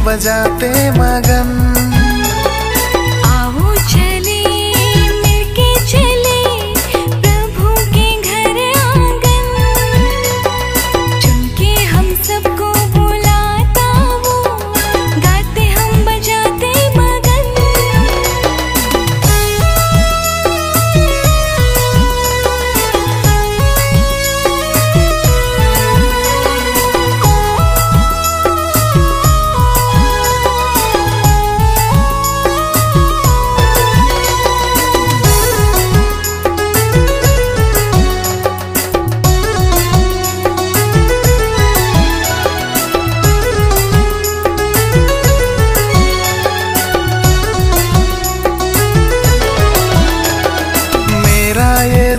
बजाते मगन। आओ चले मिलके चले प्रभु के घर आंगन, चुन के हम सबको बुलाता वो, गाते हम बजाते मगन।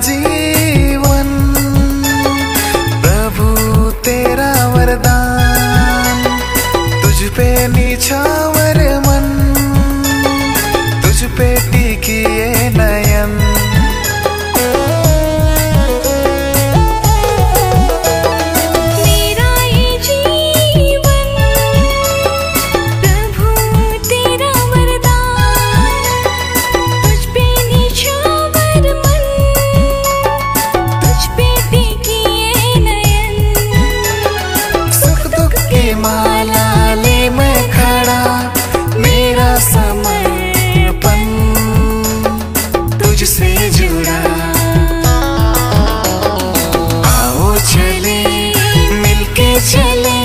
जीवन प्रभु तेरा वरदान, तुझ पे निछावर मन, तुझ पे टिकी ये नयन। मेरा ये जीवन प्रभु तेरा वरदान, तुझ पे निछावर मन, माला ले मैं खड़ा, मेरा समर्पण तुझसे जुड़ा। आओ चले मिलके चले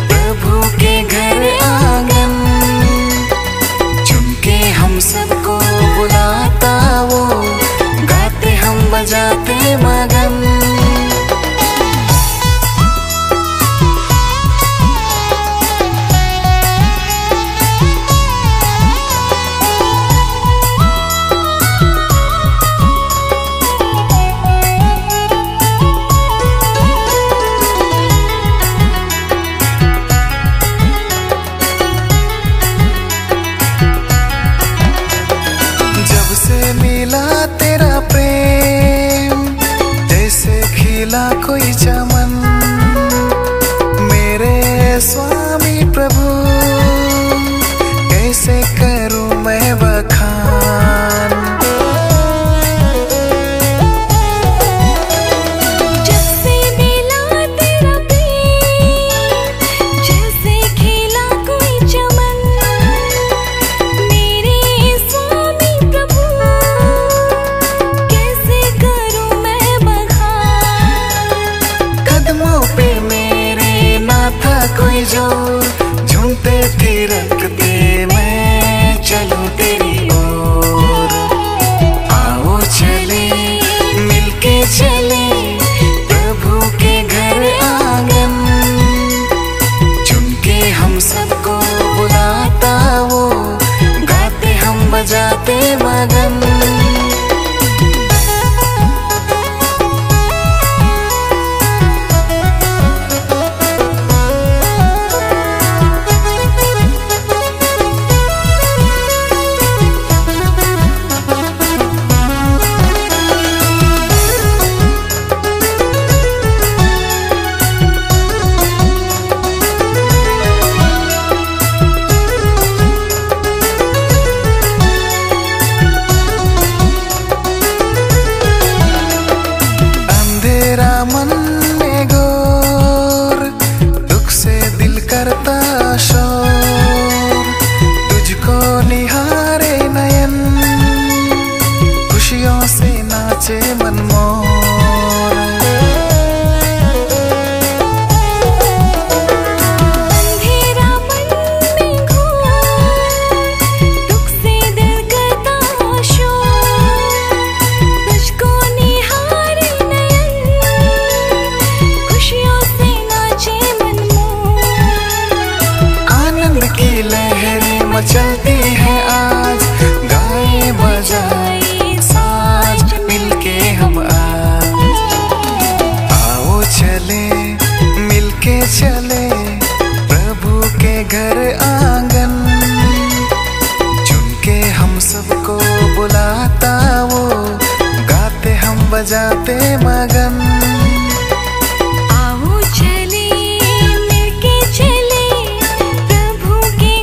प्रभु के घर आंगन, चुन के हम सबको बुलाता वो, गाते हम बजाते मगन। मिला तेरा प्रेम जैसे खिला कोई चमन, मेरे स्वामी प्रभु कैसे करूं मैं बखान। कोई जो झूमते थिरकते मैं चलूं तेरी ओर। आओ चले मिलके चले प्रभु के घर आंगन, चुन के हम सबको बुलाता वो, गाते हम बजाते मगन। मन में घोर दुख से दिल करता शोर, तुझको निहारे नयन, खुशियों से नाचे मन मोर। मचलती है आज गाए बजाए साज, मिलके हम आओ चले मिलके चले प्रभु के घर आंगन, चुन के हम सबको बुलाता वो, गाते हम बजाते मगन। आओ चले मिलके चले प्रभु के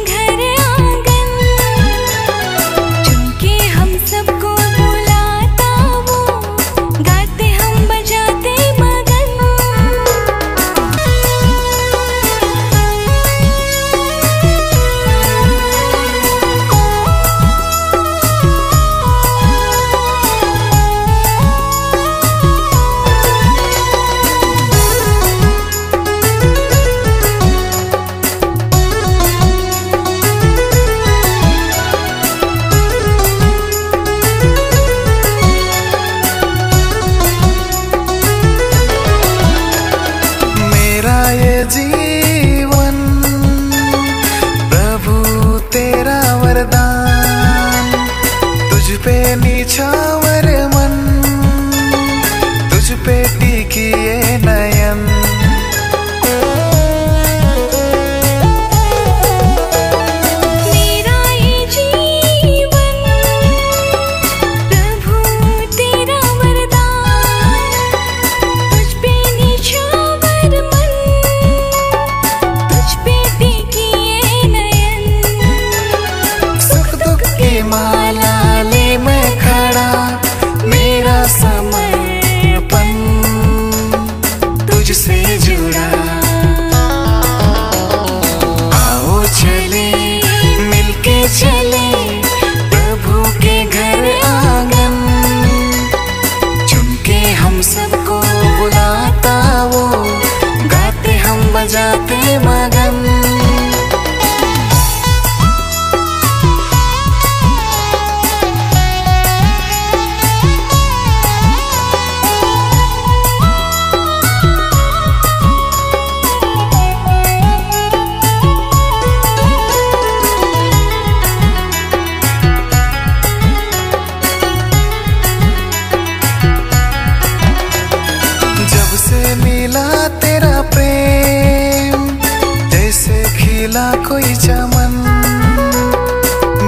चमन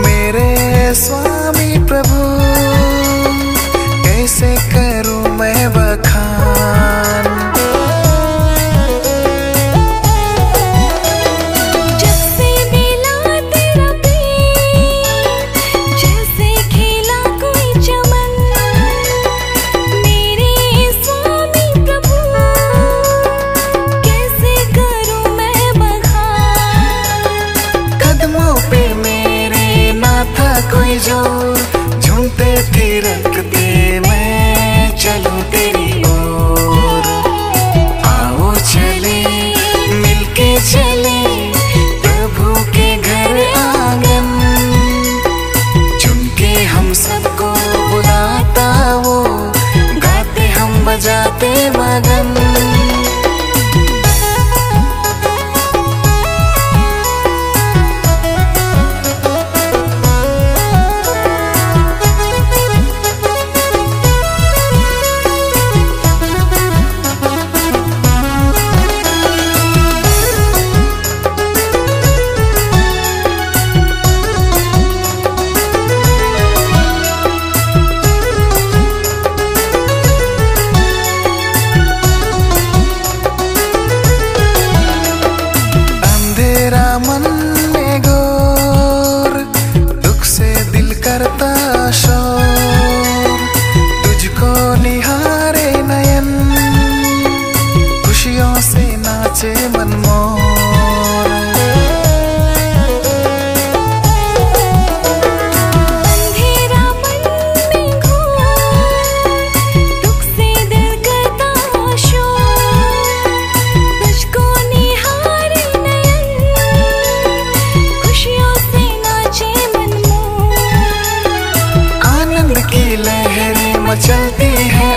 मेरे स्वामी प्रभु, कैसे करूं मैं बखान। जब से मिला तेरा प्रेम, जैसे खेला कोई चमन, मेरे स्वामी प्रभु, कैसे करूं मैं बखान। कदमों पे मेरे ना था कोई जोर, झूमते थिरकते मैं चलूं तेरी ओर। आओ चले मिलके चले प्रभु के घर आंगन, चुन के हम सबको बुलाता वो, गाते हम बजाते मगन। मन में घोर दुख से दिल करता शोर, तुझको निहारे नयन खुशियों से नाचे मन मोर। अंधेरा मन में घोर दुख से दिल करता शोर, तुझको निहारे आनंद की लहरें मचलती है